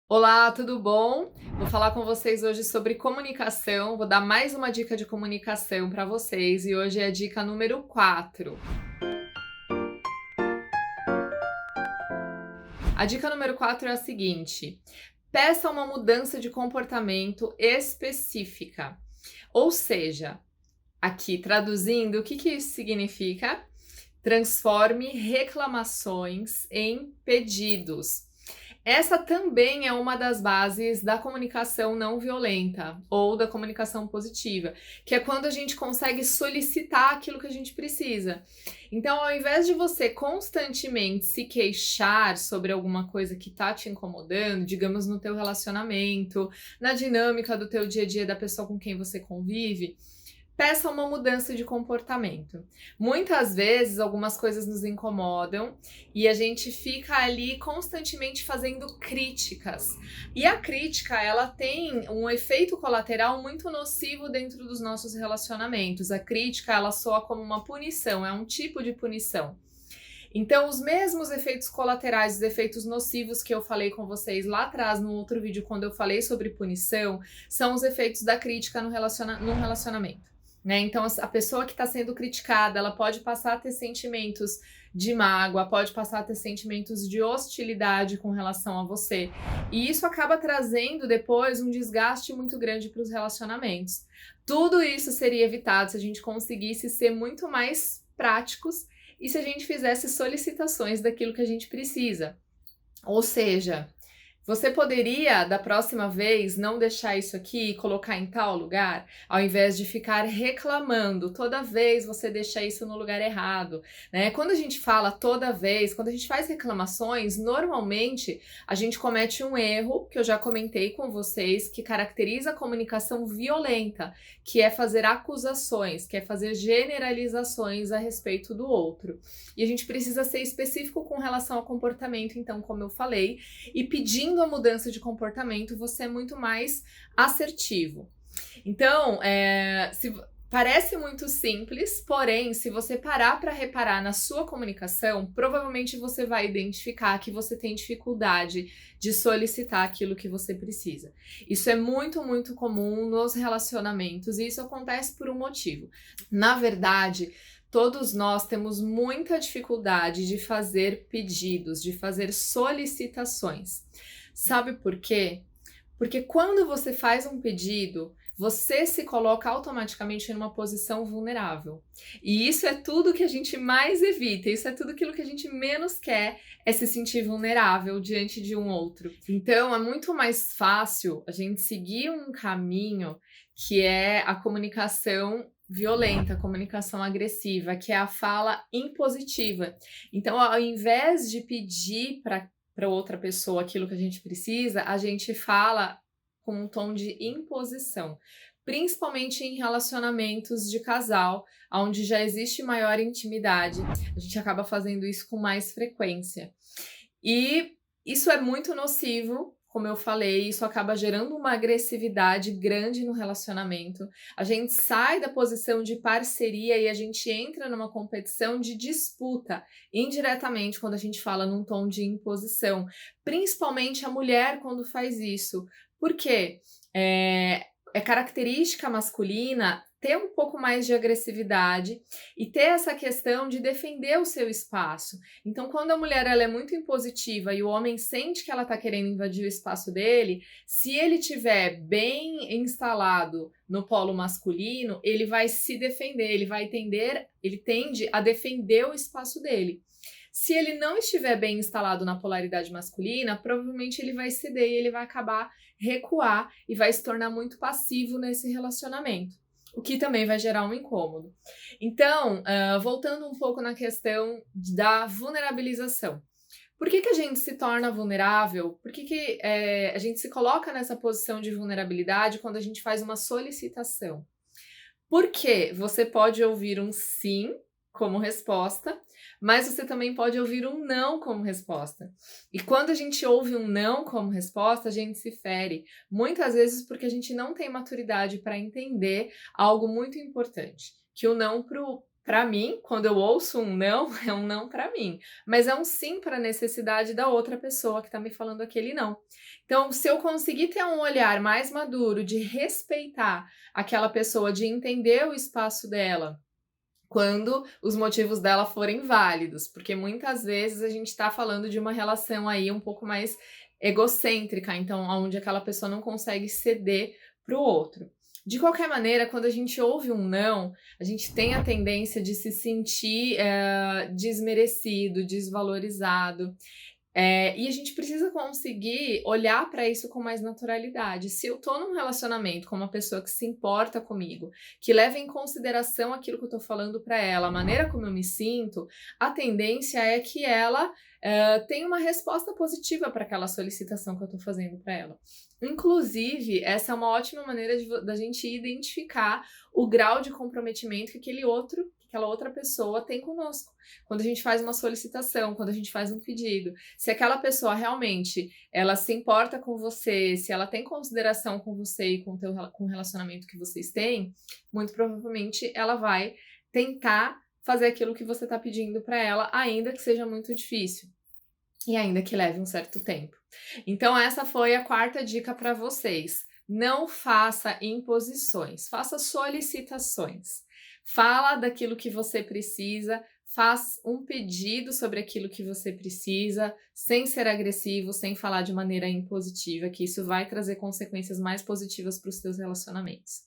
Olá, tudo bom? Vou falar com vocês hoje sobre comunicação. Vou dar mais uma dica de comunicação para vocês e hoje é a dica número 4. A dica número 4 é a seguinte: peça uma mudança de comportamento específica. Ou seja, aqui traduzindo, o que isso significa? Transforme reclamações em pedidos. Essa também é uma das bases da comunicação não violenta ou da comunicação positiva, que é quando a gente consegue solicitar aquilo que a gente precisa. Então, ao invés de você constantemente se queixar sobre alguma coisa que tá te incomodando, digamos no teu relacionamento, na dinâmica do teu dia a dia da pessoa com quem você convive, peça uma mudança de comportamento. Muitas vezes algumas coisas nos incomodam e a gente fica ali constantemente fazendo críticas. E a crítica, ela tem um efeito colateral muito nocivo dentro dos nossos relacionamentos. A crítica, ela soa como uma punição, é um tipo de punição. Então, os mesmos efeitos colaterais, os efeitos nocivos que eu falei com vocês lá atrás no outro vídeo, quando eu falei sobre punição, são os efeitos da crítica no num relacionamento. Né? Então, a pessoa que está sendo criticada, ela pode passar a ter sentimentos de mágoa, pode passar a ter sentimentos de hostilidade com relação a você. E isso acaba trazendo depois um desgaste muito grande para os relacionamentos. Tudo isso seria evitado se a gente conseguisse ser muito mais práticos e se a gente fizesse solicitações daquilo que a gente precisa. Ou seja, você poderia, da próxima vez, não deixar isso aqui e colocar em tal lugar, ao invés de ficar reclamando toda vez você deixa isso no lugar errado, né? Quando a gente fala toda vez, quando a gente faz reclamações, normalmente a gente comete um erro que eu já comentei com vocês, que caracteriza a comunicação violenta, que é fazer acusações, que é fazer generalizações a respeito do outro. E a gente precisa ser específico com relação ao comportamento, então, como eu falei, e pedindo a mudança de comportamento, você é muito mais assertivo. Então, parece muito simples, porém, se você parar para reparar na sua comunicação, provavelmente você vai identificar que você tem dificuldade de solicitar aquilo que você precisa. Isso é muito, muito comum nos relacionamentos e isso acontece por um motivo. Na verdade, todos nós temos muita dificuldade de fazer pedidos, de fazer solicitações. Sabe por quê? Porque quando você faz um pedido, você se coloca automaticamente numa posição vulnerável. E isso é tudo que a gente mais evita, isso é tudo aquilo que a gente menos quer, é se sentir vulnerável diante de um outro. Então, é muito mais fácil a gente seguir um caminho que é a comunicação violenta, a comunicação agressiva, que é a fala impositiva. Então, ao invés de pedir para outra pessoa aquilo que a gente precisa, a gente fala com um tom de imposição, principalmente em relacionamentos de casal, onde já existe maior intimidade, a gente acaba fazendo isso com mais frequência. E isso é muito nocivo, como eu falei, isso acaba gerando uma agressividade grande no relacionamento. A gente sai da posição de parceria e a gente entra numa competição de disputa, indiretamente, quando a gente fala num tom de imposição. Principalmente a mulher quando faz isso. Por quê? É característica masculina ter um pouco mais de agressividade e ter essa questão de defender o seu espaço. Então, quando a mulher ela é muito impositiva e o homem sente que ela está querendo invadir o espaço dele, se ele tiver bem instalado no polo masculino, ele vai se defender, ele tende a defender o espaço dele. Se ele não estiver bem instalado na polaridade masculina, provavelmente ele vai ceder e ele vai acabar recuar e vai se tornar muito passivo nesse relacionamento, o que também vai gerar um incômodo. Então, voltando um pouco na questão da vulnerabilização. Por que a gente se torna vulnerável? Por que a gente se coloca nessa posição de vulnerabilidade quando a gente faz uma solicitação? Porque você pode ouvir um sim como resposta, mas você também pode ouvir um não como resposta. E quando a gente ouve um não como resposta, a gente se fere. Muitas vezes porque a gente não tem maturidade para entender algo muito importante, que o não Para mim, quando eu ouço um não, é um não para mim, mas é um sim para a necessidade da outra pessoa que está me falando aquele não. Então, se eu conseguir ter um olhar mais maduro de respeitar aquela pessoa, de entender o espaço dela, quando os motivos dela forem válidos, porque muitas vezes a gente está falando de uma relação aí um pouco mais egocêntrica, então onde aquela pessoa não consegue ceder para o outro. De qualquer maneira, quando a gente ouve um não, a gente tem a tendência de se sentir desmerecido, desvalorizado. E a gente precisa conseguir olhar para isso com mais naturalidade. Se eu tô num relacionamento com uma pessoa que se importa comigo, que leva em consideração aquilo que eu tô falando para ela, a maneira como eu me sinto, a tendência é que ela tenha uma resposta positiva para aquela solicitação que eu tô fazendo para ela. Inclusive, essa é uma ótima maneira da gente identificar o grau de comprometimento que aquela outra pessoa tem conosco. Quando a gente faz uma solicitação, quando a gente faz um pedido, se aquela pessoa realmente ela se importa com você, se ela tem consideração com você e com o relacionamento que vocês têm, muito provavelmente ela vai tentar fazer aquilo que você está pedindo para ela, ainda que seja muito difícil e ainda que leve um certo tempo. Então essa foi a quarta dica para vocês. Não faça imposições, faça solicitações. Fala daquilo que você precisa, faz um pedido sobre aquilo que você precisa, sem ser agressivo, sem falar de maneira impositiva, que isso vai trazer consequências mais positivas para os seus relacionamentos.